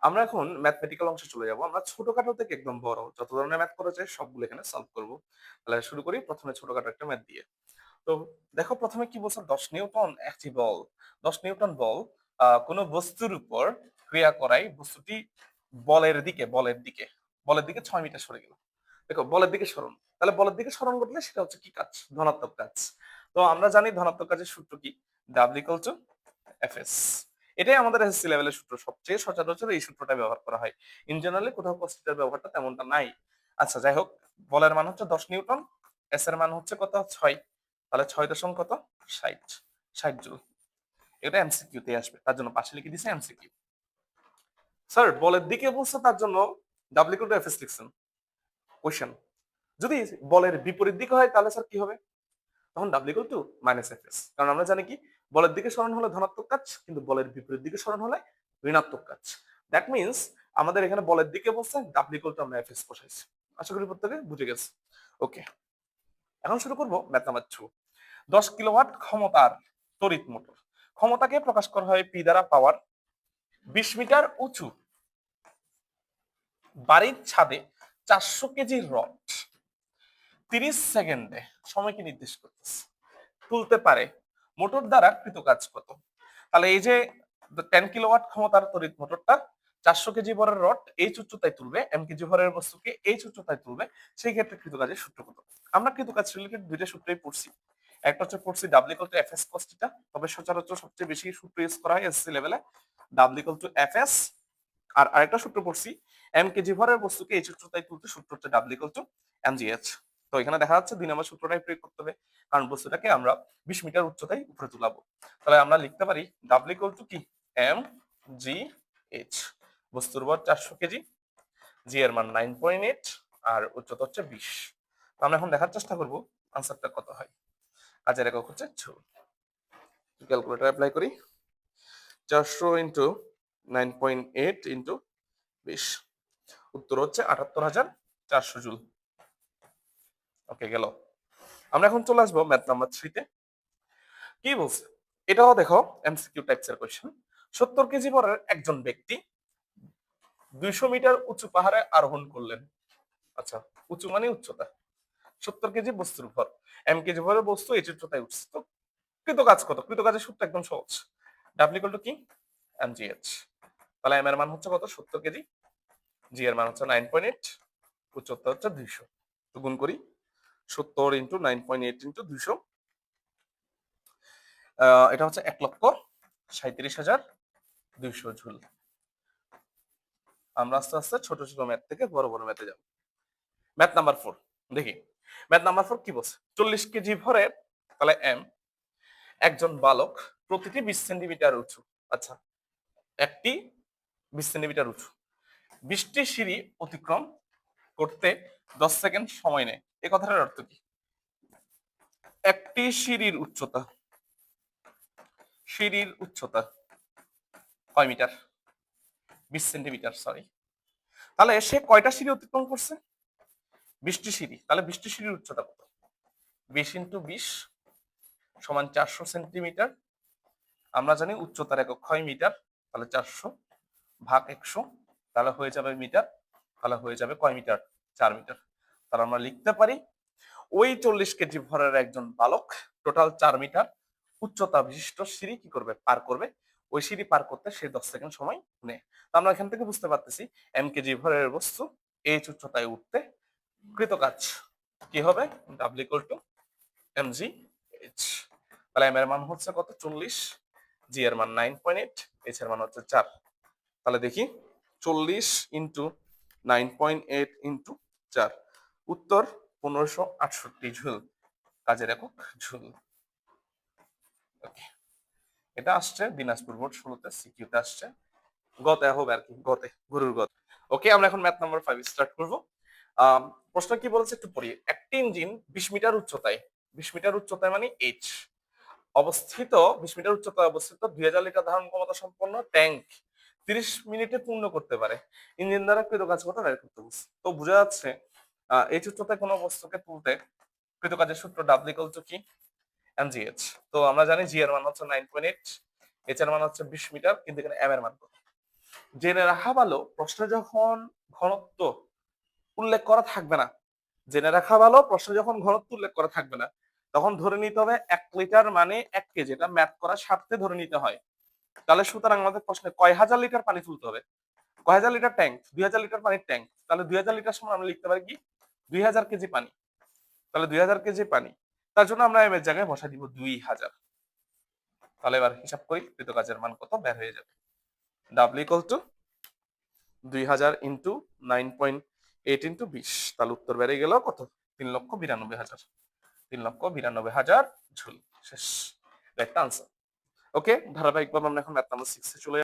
আমরা এখন ম্যাথমেটিক্যাল অংশে চলে যাব। আমরা ছোটখাটো থেকে একদম বড় যত ধরনের ম্যাথ করা যায় সবগুলো এখানে সলভ করব। তাহলে শুরু করি প্রথমে ছোটখাটো একটা ম্যাথ দিয়ে। তো দেখো প্রথমে কি বলছে 10 নিউটন একটি বল। 10 নিউটন বল কোনো বস্তুর উপর ক্রিয়া করায় বস্তুটি বলের দিকে 6 মিটার সরে গেল। দেখো বলের দিকে সরণ, তাহলে বলের দিকে সরণ করলে সেটা হচ্ছে কি কাজ? ধনাত্মক কাজ। তো আমরা জানি ধনাত্মক কাজের সূত্র কি? W=Fs। এটাই আমাদের এসএসসি লেভেলের সূত্র, সবচেয়ে সচরাচর এই সূত্রটা ব্যবহার করা হয়। ইন জেনারেলি কোথাও কসেটের ব্যবহারটা তেমনটা নাই। আচ্ছা যাই হোক, বলের মান হচ্ছে 10 নিউটন, এস এর মান হচ্ছে কত? 6। তাহলে 6 দশমিক কত? 60, 60 জুল। এটা এমসিকিউ তে আসবে, তার জন্য পাশে লিখে দিছে এমসিকিউ। স্যার বলের দিকে বলছে তার জন্য W=Fs লিখছেন। কোশ্চেন, যদি বলের বিপরীত দিকে হয় তাহলে স্যার কি হবে? তখন W=-Fs, কারণ আমরা জানি কি বলের দিকে সরণ হলে ধনাত্মক কাজ, কিন্তু বলের বিপরীত দিকে সরণ হলে ঋণাত্মক কাজ। দ্যাট মিন্স আমাদের এখানে বলের দিকে বলছে W= আমরা Fs বসাইছি। আশা করি প্রত্যেকে বুঝে গেছে। ওকে, এখন শুরু করব ম্যাথ নাম্বার 2। 10 কিলোওয়াট ক্ষমতার তড়িৎ মোটর, ক্ষমতাকে প্রকাশ করা হয় পি দ্বারা পাওয়ার। 20 মিটার উঁচু বাড়ির ছাদে 400 কেজি রড 30 সেকেন্ডে সময়কে নির্দেশ করতেছে। তুলতে পারে, মোটর দ্বারা কৃত কাজ কত? তাহলে এই যে 10 কিলোওয়াট ক্ষমতার তড়িৎ মোটরটা 400 কেজি ভরের রড এইচ উচ্চতায় তুলবে, এম কেজি ভরের বস্তুকে এইচ উচ্চতায় তুলবে, সেই ক্ষেত্রে কৃত কাজের সূত্র কত? আমরা কৃত কাজ রিলেটেড দুইটা সূত্রই পড়ছি। একটা হচ্ছে পড়ছি W=Fs cos θ, তবে সচরাচর সবচেয়ে বেশি সূত্র ইউজ করা হয় এসএসসি লেভেলে W=Fs। আর আরেকটা সূত্র পড়ছি, এম কেজি ভরের বস্তুকে এইচ উচ্চতায় তুলতে, সূত্র হচ্ছে W=mgh। তো এখানে দেখা যাচ্ছে 2 নম্বর সূত্রটাই প্রয়োগ করতে হবে, কারণ বস্তুটাকে আমরা 20 মিটার উচ্চতায় উপরে তুলাবো। তাহলে আমরা লিখতে পারি W= কি? mgh। বস্তুর ভর 400 কেজি, জি এর মান 9.8, আর উচ্চতা হচ্ছে 20। তো আমরা এখন দেখার চেষ্টা করব আনসারটা কত হয়। কাজের একক হচ্ছে জুল। ক্যালকুলেটর অ্যাপ্লাই করি। 400 ইন্টু 9.8 ইন্টু 20, উত্তর হচ্ছে 78,400 জুল। ওকে গেল। আমরা এখন চলে আসবো ম্যাথ নাম্বার 3 তে। কি বলছে? এটাও দেখো এমসিকিউ টাইপস এর কোশ্চেন। 70 কেজি ভরের একজন ব্যক্তি 200 মিটার উঁচু পাহাড়ে আরোহণ করলেন। আচ্ছা, উঁচু মানে উচ্চতা। 70 কেজি বস্তুর ভর, এম কেজি ভরের বস্তু এইচ উচ্চতায় উঠছে। তো কৃত কাজ কত? কৃত কাজের সূত্র একদম সহজ। W= কি? mgh। তাহলে এম এর মান হচ্ছে কত? 70 কেজি, জি এর মান হচ্ছে 9.8, উচ্চতা হচ্ছে 200। তো গুণ করি, 70 ইন্টু 9.8 ইন্টু 200, এটা হচ্ছে 1,37,200 জুল। আমরা আস্তে আস্তে ছোট ছোট ম্যাথ থেকে বড় বড় ম্যাথে যাব। ম্যাথ নাম্বার 4 দেখি। ম্যাথ নাম্বার 4 কি বলছে? 40 কেজি ভরের, তাহলে এম, একজন বালক প্রতিটি 20 সেন্টিমিটার উঁচু। আচ্ছা, একটি 20 সেন্টিমিটার উঁচু 20টি সিঁড়ি অতিক্রম করতে 10 সেকেন্ড সময় নেয়। এই কথাটার অর্থ কি? একটি সিঁড়ির উচ্চতা কয় মিটার? 20 centimetre, sorry. তাহলে সে কয়টা সিঁড়ি অতিক্রম করছে? 20টি সিঁড়ি। তাহলে 20টি সিঁড়ির উচ্চতা কত? 20 ইন্টু 20 সমান 400 সেন্টিমিটার। আমরা জানি উচ্চতার একক হয় মিটার, তাহলে 400 ভাগ 100, তাহলে হয়ে যাবে মিটার। তাহলে হয়ে যাবে কয় মিটার? 4 মিটার। তাহলে আমরা লিখতে পারি ওই 40 কেজি ভরের একজন বালক টোটাল 4 মিটার উচ্চতা বিশিষ্ট সিঁড়ি কি করবে? পার করবে। ওই সিঁড়ি পার করতে সে 10 সেকেন্ড সময় নেয়। তো আমরা এখান থেকে বুঝতে পারতেছি এম কেজি ভরের বস্তু এইচ উচ্চতায় উঠতে কৃত কাজ কি হবে? W=mgh। তাহলে এম এর মান হচ্ছে কত? 40, জি এর মান 9.8, এইচ এর মান হচ্ছে 4। তাহলে দেখি 40 ইন্টু 9.8 ইন্টু 4, উত্তর 1568 জুল। কাজের একক জুল। ওকে, এটা আসছে দিনাজপুর বোর্ড 16তে, সিকিউতে আসছে, গতে হবে আর কি, গতে গরুর গত। ওকে, আমরা এখন ম্যাথ নাম্বার 5 স্টার্ট করব। প্রশ্ন কি বলেছে একটু পড়ি। একটি ইঞ্জিন 20 মিটার উচ্চতায়, 20 মিটার উচ্চতায় মানে এইচ অবস্থিত, 20 মিটার উচ্চতায় অবস্থিত 2000 লিটার ধারণ ক্ষমতা সম্পন্ন ট্যাঙ্ক 30 মিনিটে পূর্ণ করতে পারে। ইঞ্জিন দ্বারা কৃত কাজ কত বের করতে বলছে। তো বোঝা যাচ্ছে এইচ উচ্চতায় কোনো বস্তুকে তুলতে কৃত কাজের সূত্র W= কি? mgh। তো আমরা জানি জি এর মান হচ্ছে 9.8, এইচ এর মান হচ্ছে 20 মিটার, কিন্তু এখানে এম এর মান কত? জেনে রাখা ভালো প্রশ্নে যখন ঘনত্ব উল্লেখ করা থাকবে না, জেনে রাখা ভালো প্রশ্নে যখন ঘনত্ব উল্লেখ করা থাকবে না, তখন ধরে নিতে হবে 1 লিটার মানে 1 কেজি। এটা ম্যাথ করার স্বার্থে ধরে নিতে হয়। তাহলে সুতরাং আমাদের প্রশ্নে কয় হাজার লিটার পানি তুলতে হবে, কয় হাজার লিটার ট্যাঙ্ক, 2000 লিটার পানির ট্যাঙ্ক। তাহলে 2000 লিটার সময় আমরা লিখতে পারি কি 2000 কেজি পানি। তাহলে 2000 কেজি পানি, তার জন্য আমরা এম এর জায়গায় বসাই দিব 2000। তাহলে এবার হিসাব করি কৃত কাজের মান কত বের হয়ে যাবে। W equal to 2000 into 9.8 into 20। তাহলে উত্তর বেরিয়ে গেল কত, 3,92,000। 3,92,000 ঝুল। শেষ, রাইট আনসার। ওকে, ধারাবাহিকভাবে আমরা এখন ম্যাথ নাম্বার 6 এ চলে